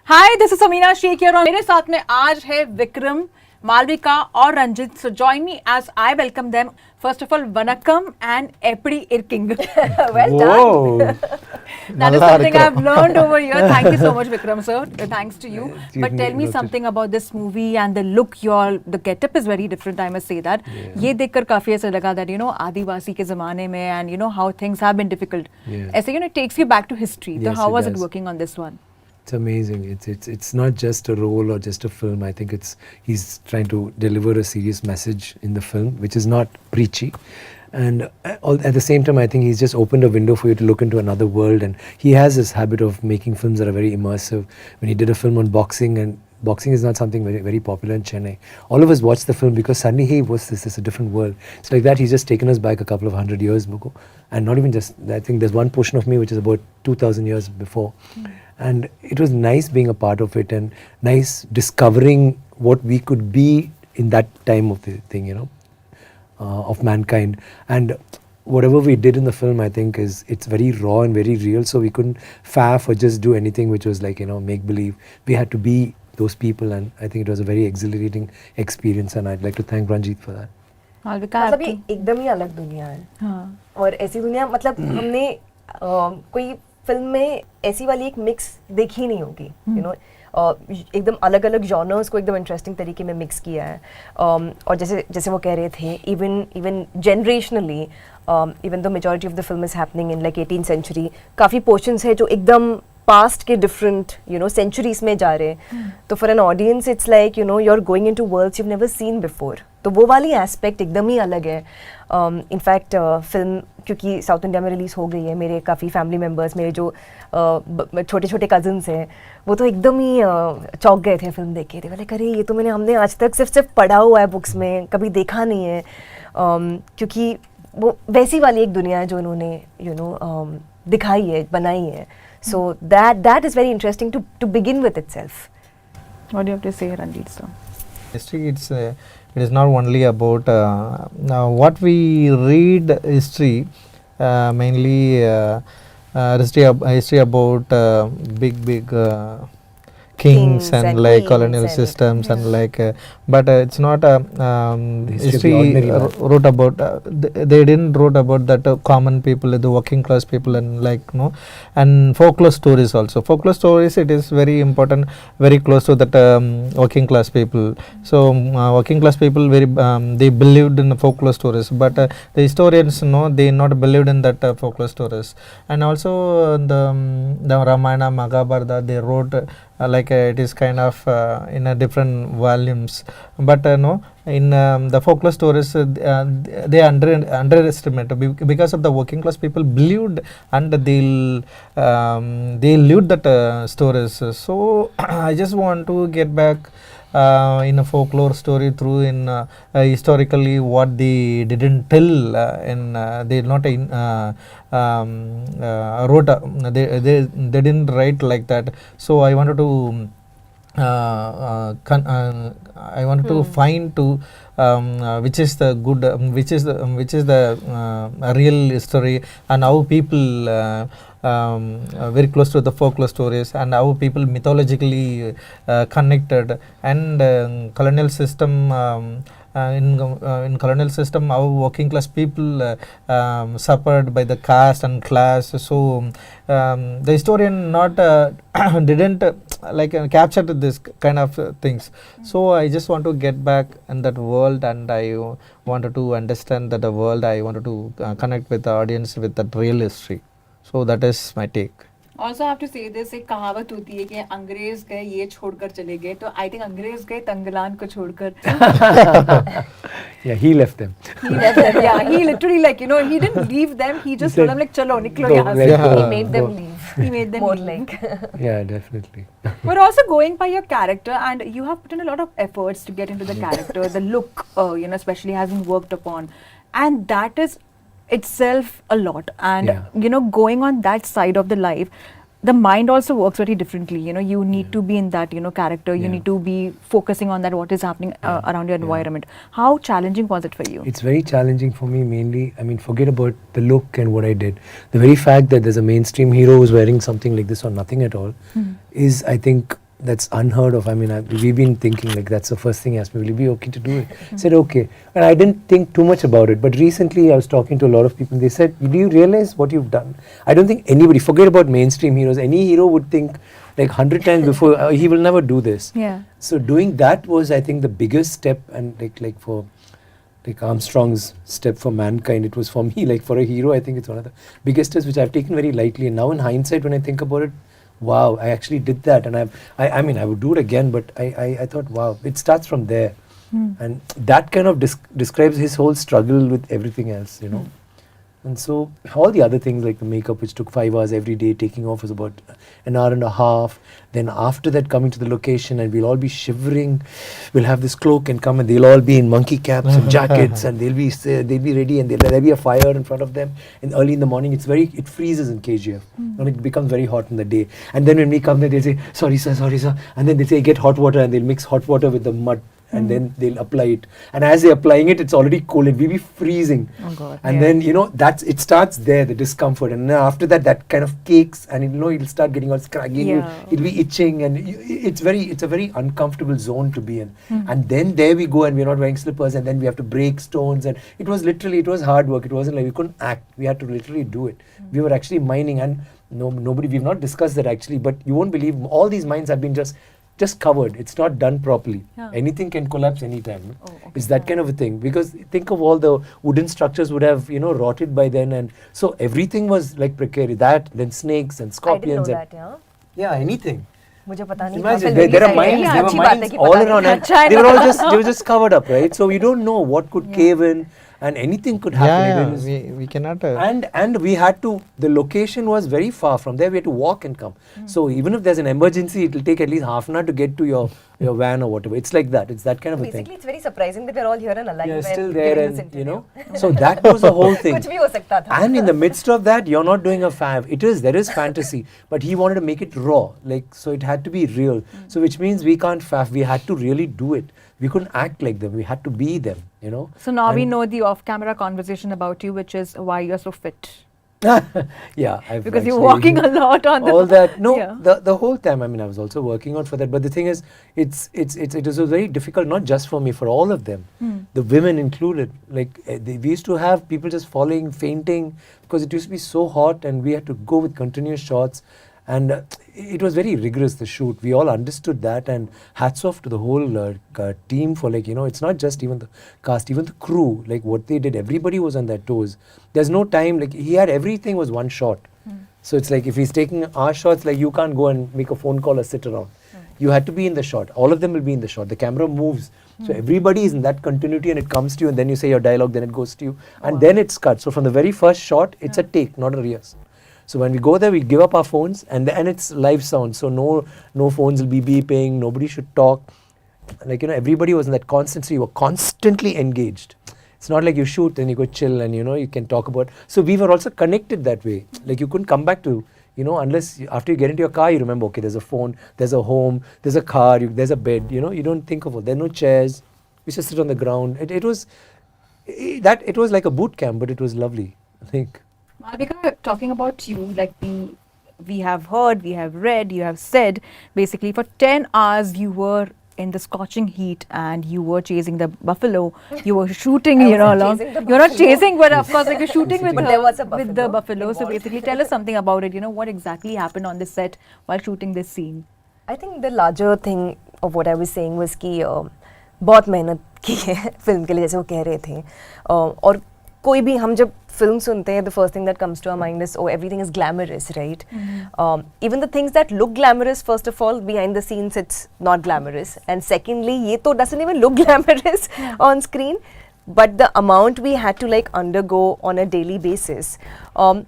Hi this is Sameena Shaikh here और मेरे साथ में आज है विक्रम, मालविका और Ranjit. So join me as I welcome them. First of all vanakkam and एपड़ी इरकिंग. Well done. That is something I've learned over here. Thank you so much, Vikram sir. Thanks to you. But tell me something about this movie and the look. The getup is very different. I must say that. ये देखकर काफी ऐसा लगा that आदिवासी के ज़माने में and how things have been difficult. ऐसे it takes you back to history. So how was it working on this one? It's amazing. It's not just a role or just a film. I think he's trying to deliver a serious message in the film, which is not preachy. And at the same time, I think he's just opened a window for you to look into another world. And he has this habit of making films that are very immersive. When he did a film on boxing, and boxing is not something very, very popular in Chennai. All of us watched the film because suddenly, hey, what's this? It's a different world. It's like that. He's just taken us back a couple of 100 years ago. And not even just, I think there's one portion of me which is about 2,000 years before. And it was nice being a part of it and nice discovering what we could be in that time of the thing, of mankind. And whatever we did in the film, I think it's very raw and very real. So we couldn't faff or just do anything which was like, make believe. We had to be those people, and I think it was a very exhilarating experience. And I'd like to thank Ranjit for that. मतलब ये एकदम ही अलग दुनिया है. हाँ. और ऐसी दुनिया मतलब हमने कोई फिल्म में ऐसी वाली एक मिक्स देखी नहीं होगी. एकदम अलग अलग जॉनर्स को एकदम इंटरेस्टिंग तरीके में मिक्स किया है. और जैसे वो कह रहे थे, even generationally, even the majority of the film is happening in like 18th century, काफ़ी पोर्शंस है जो एकदम पास्ट के डिफरेंट सेंचुरीज में जा रहे हैं. तो for an audience it's like you are going into worlds you have never seen before. तो वो वाली एस्पेक्ट एकदम ही अलग है. इनफैक्ट फिल्म क्योंकि साउथ इंडिया में रिलीज़ हो गई है, मेरे काफ़ी फैमिली मेम्बर्स, मेरे जो छोटे छोटे कज़न्स हैं, वो तो एकदम ही चौंक गए थे फिल्म देख के. थे बोले अरे ये तो हमने आज तक सिर्फ पढ़ा हुआ है बुक्स में, कभी देखा नहीं है. क्योंकि वो वैसी वाली एक दुनिया है जो उन्होंने दिखाई है, बनाई है. So that is very interesting to begin with itself. What do you have to say, Ranjit sir? History, it is not only about what we read history, mainly history about big kings and like colonial systems and like but it's not history wrote about they didn't wrote about that common people, the working class people, and like and folklore stories also. Folklore stories, it is very important, very close to that working class people. So working class people they believed in folklore stories, but the historians they not believed in that folklore stories. And also the Ramayana, Mahabharata, they wrote like it is kind of in a different volumes, but in the folklore stories they underestimate because of the working class people believed and they lived that stories. So I just want to get back in a folklore story through in historically what they didn't tell in they not in wrote they didn't write like that. So I wanted to I wanted to find to which is the good which is the real history, and how people very close to the folklore stories, and how people mythologically connected, and colonial system in colonial system how working class people suffered by the caste and class. So the historian not didn't like capture this kind of things. So I just want to get back in that world, and I wanted to understand that the world. I wanted to connect with the audience with that real history. So that is my take. Also I have to say this, एक कहावत होती है कि अंग्रेज गए ये छोड़कर चले गए. तो I think अंग्रेज गए तंगलान को छोड़कर. Yeah, he left them. Yeah, he literally like he didn't leave them. He just told them like चलो निकलो यहाँ से. He made them leave. He made them more leave. like. Yeah, definitely. But also going by your character, and you have put in a lot of efforts to get into the character. The look, especially has been worked upon, and that is itself a lot. And going on that side of the life, the mind also works very differently. You need to be in that character. You need to be focusing on that, what is happening around your environment. How challenging was it for you? It's very challenging for me, mainly, forget about the look and what I did. The very fact that there's a mainstream hero who's wearing something like this or nothing at all is, I think, that's unheard of. I mean, we've been thinking like that's the first thing he asked me, will you be okay to do it? I said okay, and I didn't think too much about it. But recently I was talking to a lot of people, they said, do you realize what you've done? I don't think anybody, forget about mainstream heroes, any hero would think like 100 times before he will never do this. Yeah. So doing that was, I think, the biggest step, and like for like Armstrong's step for mankind, it was for me, like for a hero, I think it's one of the biggest steps which I've taken very lightly. And now in hindsight, when I think about it, wow, I actually did that. And I mean, I would do it again, but I thought, wow, it starts from there. And that kind of describes his whole struggle with everything else, you know. And so all the other things like the makeup, which took 5 hours every day, taking off was about an hour and a half. Then after that, coming to the location, and we'll all be shivering. We'll have this cloak and come, and they'll all be in monkey caps and jackets, and they'll be ready, and there'll be a fire in front of them. And early in the morning, it freezes in KGF, and it becomes very hot in the day. And then when we come there, they'll say, sorry sir, and then they say, get hot water, and they'll mix hot water with the mud. And then they'll apply it, and as they're applying it, it's already cold. We'll be freezing, and then it starts there, the discomfort, and then after that, that kind of cakes, and it'll start getting all scraggy. It'll be itching, and it's a very uncomfortable zone to be in. And then there we go, and we're not wearing slippers, and then we have to break stones, and it was hard work. It wasn't like we couldn't act. We had to literally do it. We were actually mining, and nobody. We've not discussed that actually, but you won't believe all these mines have been just covered. It's not done properly. Anything can collapse anytime. It's that kind of a thing, because think of all the wooden structures would have rotted by then, and so everything was like precarious. That, then snakes and scorpions. I didn't know that. Yeah, anything. मुझे पता नहीं. Imagine there are mines. There were mines all around, and they were just covered up, right? So you don't know what could cave in, and anything could happen. We cannot. And we had to. The location was very far from there. We had to walk and come. So even if there's an emergency, it will take at least half an hour to get to your van or whatever. It's like that. It's that kind of a thing. Basically, it's very surprising that we're all here and alive. You're still there, and so that was the whole thing. कुछ भी हो सकता था. And in the midst of that, you're not doing a fav. There is fantasy, but he wanted to make it raw, so it had to be real. So which means we can't fav. We had to really do it. We couldn't act like them. We had to be them, So now we know the off-camera conversation about you, which is why you're so fit. Yeah, because you're walking a lot on all that. No, the whole time. I mean, I was also working out for that. But the thing is, it was very difficult, not just for me, for all of them, the women included. Like we used to have people just falling, fainting, because it used to be so hot, and we had to go with continuous shots. And it was very rigorous, the shoot. We all understood that, and hats off to the whole team for it's not just even the cast, even the crew, like what they did. Everybody was on their toes. There's no time, he had everything was one shot. So it's like if he's taking our shots, you can't go and make a phone call or sit around. You had to be in the shot. All of them will be in the shot. The camera moves. So everybody is in that continuity, and it comes to you, and then you say your dialogue, then it goes to you, and then it's cut. So from the very first shot, it's a take, not a rehearsal. So when we go there, we give up our phones, and it's live sound. So no phones will be beeping. Nobody should talk. Everybody was in that constant. So you were constantly engaged. It's not like you shoot and you go chill and you can talk about. So we were also connected that way. You couldn't come back to unless after you get into your car, you remember, okay, there's a phone, there's a home, there's a car, there's a bed. You don't think of it. There are no chairs. We just sit on the ground. It was like a boot camp, but it was lovely, I think. Malavika, talking about you, we have heard, we have read, you have said, basically for 10 hours you were in the scorching heat and you were chasing the buffalo. You were shooting, along. You're not chasing, but of course, you're shooting with the buffalo. So basically, tell us something about it. What exactly happened on the set while shooting this scene? I think the larger thing of what I was saying was कि बहुत मेहनत की है film के लिए, जैसे वो कह रहे थे. और कोई भी हम जब film sunte hain, the first thing that comes to our mind is, oh, everything is glamorous, right? Even the things that look glamorous, first of all, behind the scenes, it's not glamorous. And secondly, ye to doesn't even look glamorous on screen. But the amount we had to undergo on a daily basis, and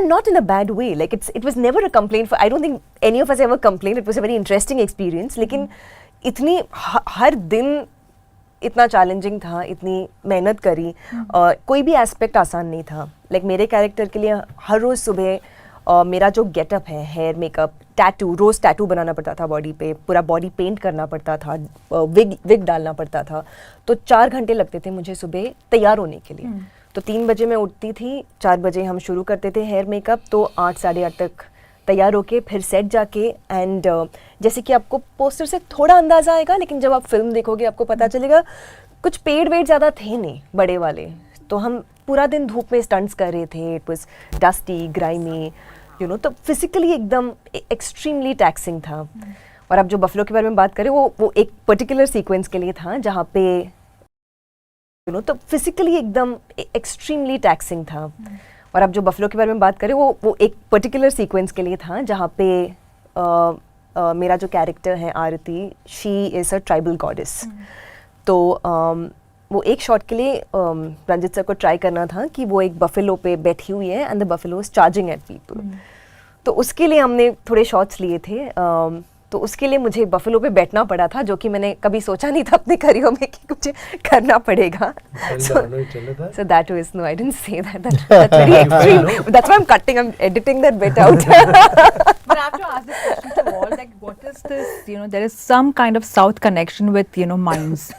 not in a bad way. It was never a complaint. I don't think any of us ever complained. It was a very interesting experience. लेकिन इतनी हर दिन इतना challenging था, इतनी मेहनत करी, कोई भी एस्पेक्ट आसान नहीं था. मेरे कैरेक्टर के लिए हर रोज़ सुबह मेरा जो गेटअप है, हेयर, मेकअप, टैटू, रोज़ टैटू बनाना पड़ता था बॉडी पे, पूरा बॉडी पेंट करना पड़ता था, विग डालना पड़ता था. तो 4 घंटे लगते थे मुझे सुबह तैयार होने के लिए. तो 3 बजे मैं उठती थी, 4 बजे हम शुरू करते थे हेयर मेकअप, तो 8 साढ़े 8 तक तैयार होके फिर सेट जाके एंड जैसे कि आपको पोस्टर से थोड़ा अंदाज़ा आएगा, लेकिन जब आप फिल्म देखोगे आपको पता चलेगा कुछ पेड़ वेड़ ज़्यादा थे नहीं बड़े वाले, तो हम पूरा दिन धूप में स्टंट्स कर रहे थे. It was dusty, grimy, you know, तो फिजिकली एकदम एक्सट्रीमली टैक्सिंग था. और अब जो बफलो के बारे में बात करें, वो एक पर्टिकुलर सीक्वेंस के लिए था जहाँ पे यू नो, तो फिजिकली एकदम एक्सट्रीमली टैक्सिंग था. और अब जो बफलो के बारे में बात करें, वो एक पर्टिकुलर सीक्वेंस के लिए था जहाँ पे मेरा जो कैरेक्टर है Aarti, she is a tribal goddess. तो वो एक शॉट के लिए रंजित सर को ट्राई करना था कि वो एक बफेलो पे बैठी हुई है and the buffalo is charging eight people. तो उसके लिए हमने थोड़े शॉट्स लिए थे. तो उसके लिए मुझे बफेलो पे बैठना पड़ा था, जो कि मैंने कभी सोचा नहीं था अपने करियर में कि मुझे करना पड़ेगा. So that was, no, I didn't say that. That's very extreme. That's why I'm cutting. I'm editing that bit out. But I have to ask this question to all, like, what is this, you know, there is some kind of South connection with, you know, mines.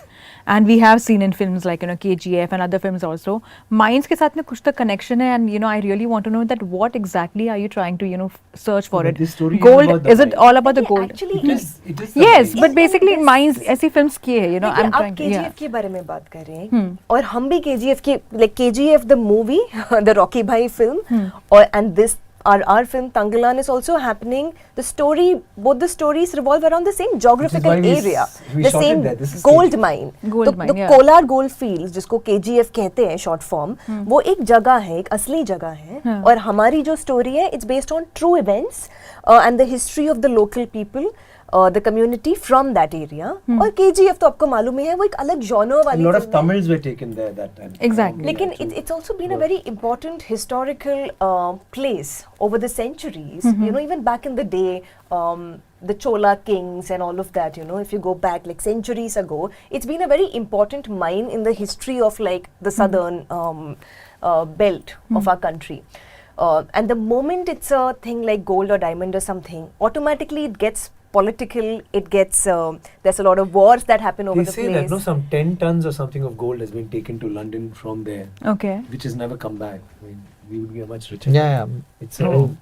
And we have seen in films like, you know, KGF and other films also. Mines के साथ में कुछ तो connection है, and you know, I really want to know that what exactly are you trying to, you know, search for it? This story Gold, is it all about the gold? Actually, it is Yes, but basically mines ऐसी films की है, you know, I'm आप trying to, KGF के बारे में बात कर रहे हैं, और हम भी KGF के, like KGF the movie, the Rocky Bhai film, और and this our film Thangalaan is also happening. The story, both the stories revolve around the same geographical area, the same gold mine. The Kolar gold fields, जिसको KGF कहते हैं short form, वो एक जगह है, एक असली जगह है. और हमारी जो story है, it's based on true events and the history of the local people, the community from that area. और KGF तो आपको मालूम ही है, वो एक अलग genre वाली. A lot of Tamils were taken there that time. Exactly. लेकिन it's also been a very important historical place over the centuries. You know, even back in the day, the Chola kings and all of that, you know, if you go back like centuries ago, it's been a very important mine in the history of like the southern belt of our country. And the moment it's a thing like gold or diamond or something, automatically it gets political, it gets, there's a lot of wars that happen over the place. They say that, no, some 10 tons or something of gold has been taken to London from there. Okay. Which has never come back. I mean, we would be a much richer. Yeah. It's from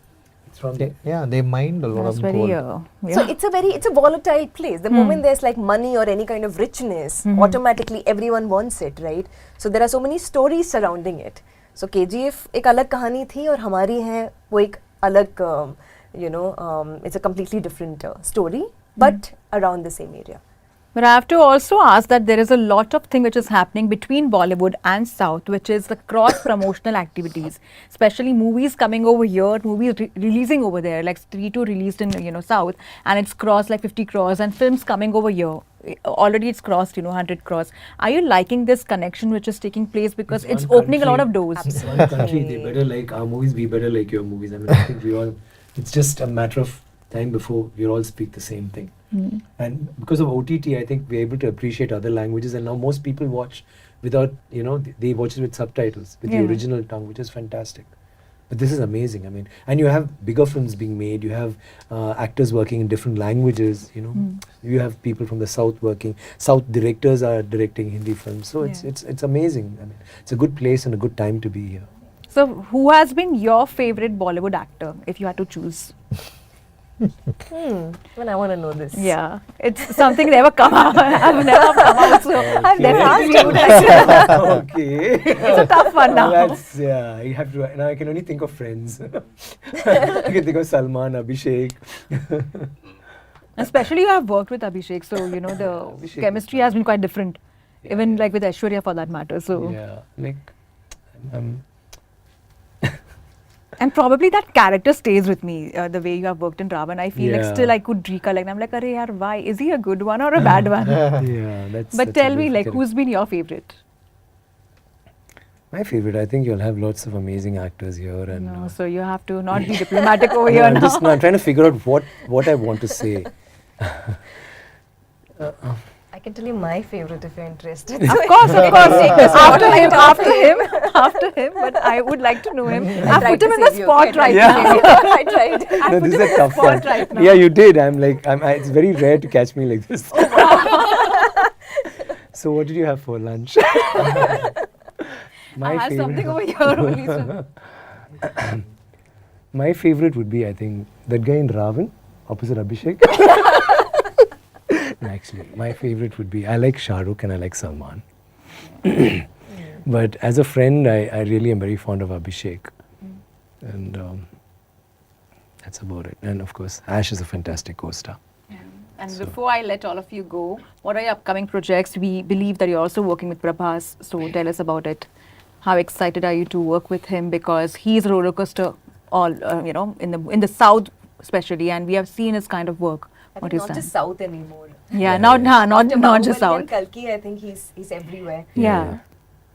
they mined a lot That's of very, gold. So it's a volatile place. The moment there's like money or any kind of richness, automatically everyone wants it, right? So there are so many stories surrounding it. So KGF एक अलग कहानी थी, और हमारी है वो एक अलग, you know, it's a completely different story, but around the same area. But I have to also ask that there is a lot of thing which is happening between Bollywood and South, which is the cross-promotional activities, especially movies coming over here, movies releasing over there, like Street 2 released in, you know, South, and it's crossed like 50 crores, and films coming over here. Already it's crossed, you know, 100 crores. Are you liking this connection which is taking place, because it's opening a lot of doors? Absolutely. One country, they better like our movies, we better like your movies. I mean, I think we all, it's just a matter of time before we all speak the same thing. And because of OTT, I think we're able to appreciate other languages, and now most people watch without, you know, they watch it with subtitles, with the original tongue, which is fantastic. But this is amazing. I mean, and you have bigger films being made, you have actors working in different languages, you know, you have people from the South working, South directors are directing Hindi films, so it's amazing. I mean, it's a good place and a good time to be here. So who has been your favorite Bollywood actor, if you had to choose? Well, I want to know this. Yeah, it's something never come out. I've never come out, so I've never asked you. Like, Okay. it's a tough one now. That's, yeah, you have to, now I can only think of friends. I can think of Salman, Abhishek. Especially you have worked with Abhishek, so you know the Abhishek chemistry has been quite different, even like with Aishwarya for that matter. So Yeah, like, and probably that character stays with me. The way you have worked in Ravan, I feel like Yeah. still I could recollect. I'm like, "Arey yaar, why is he a good one or a bad one?" yeah, that's. But that's tell a me, like, difficult- who's been your favorite? My favorite, I think you'll have lots of amazing actors here, and No, so you have to not be diplomatic over here I'm now. just I'm trying to figure out what I want to say. I can tell you my favorite if you're interested. Of course. After him. But I would like to know him. I tried put him to in the save you, spot okay? right Yeah. now. I tried. No, this is a tough one. right now. Yeah, you did. I'm like, it's very rare to catch me like this. So what did you have for lunch? I have something over here only. So. My favorite would be, I think, that guy in Ravan, opposite Abhishek. No, actually, my favorite would be, I like Shah Rukh and I like Salman. But as a friend, I really am very fond of Abhishek. And that's about it. And of course, Ash is a fantastic co-star. And So- before I let all of you go, what are your upcoming projects? We believe that you're also working with Prabhas, so tell us about it. How excited are you to work with him? Because he's a roller coaster, all in the South especially, and we have seen his kind of work. I What think is not that? just South anymore. Yeah, Yeah, not yeah. not After not just Bahubali South. and Kalki, I think he's everywhere. Yeah.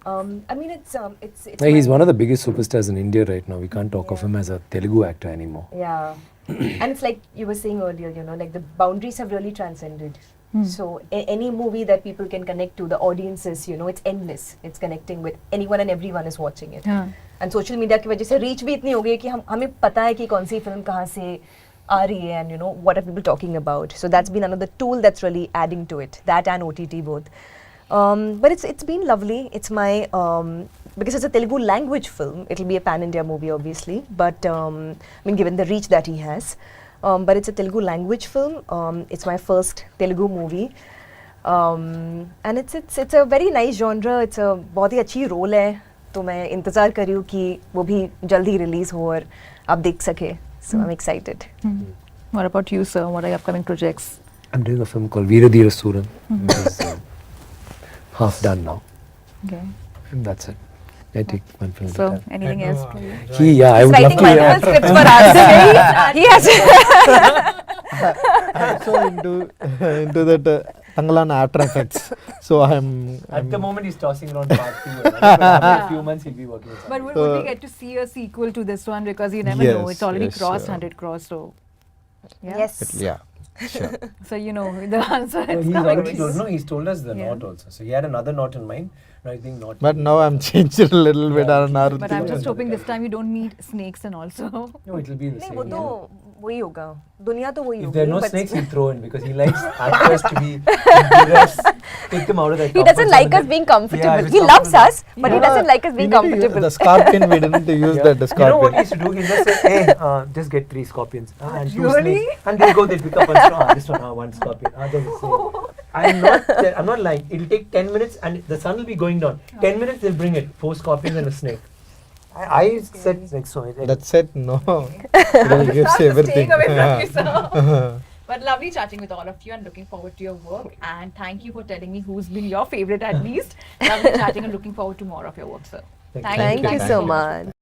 I mean, it's No, he's my- one of the biggest superstars in India right now. We can't talk of him as a Telugu actor anymore. Yeah. And it's like you were saying earlier, like the boundaries have really transcended. So any movie that people can connect to, the audiences, it's endless. It's connecting with anyone and everyone is watching it. Yeah. And social media की वजह से reach भी इतनी हो गई कि हमें पता है कि कौन सी film कहाँ से आ रही है and what are people talking about. So that's been another tool that's really adding to it. That and OTT both. But it's been lovely. It's my because it's a Telugu language film, it'll be a pan-India movie obviously. But I mean, given the reach that he has, but it's a Telugu language film. It's my first Telugu movie, and it's a very nice genre. It's a बहुत ही अच्छी role है. तो मैं इंतज़ार कर रही हूँ कि वो भी जल्दी रिलीज हो और आप देख सके. So I'm excited. What about you, sir? What are your upcoming projects? I'm doing a film called Veeradhira Suran, which is half done now. Okay. And that's it. I take one film at a So time. anything else? For you? I He's would love writing to. multiple scripts for us. He has. I'm so into that Thangalaan After Effects. So At the moment, he's tossing around part 2. After a few months, he'll be working with But something. would we get to see a sequel to this one? Because you never know. Yes, It's already yes, crossed sure. 100 crores. So yeah. Yes. yeah, sure. So you know the answer. No, is he's coming. already told. No, he's told us the Yeah. knot also. So he had another knot in mind. Now I think not. But now I'm changed a little bit. Yeah, on our But I'm just hoping this time you don't meet snakes and also. No, it'll be the नहीं same. वो तो वही होगा. दुनिया तो वही If होगी. there are no but snakes, he'll throw in because he likes actors to be vigorous, take them out of their He comfort doesn't zone like and us then- being Yeah, comfortable. if it's He loves comfortable. us, but he doesn't like us being comfortable. The scorpion, we didn't use Yeah. that. The You know what he scorpion. used to do? He'll just say, hey, just get 3 scorpions and 2 Really? snakes. And they'll go, they'll pick up one. This one, 1 scorpion. There's a snake. I'm not lying. It'll take 10 minutes and the sun will be going down. 10 minutes, they'll bring it. 4 scorpions and a snake. I said like so. That's it. No, it will give Start everything. staying away from you, sir. But lovely chatting with all of you and looking forward to your work. And thank you for telling me who's been your favorite at least. Lovely chatting and looking forward to more of your work, sir. Thank you. Thank you so much. much.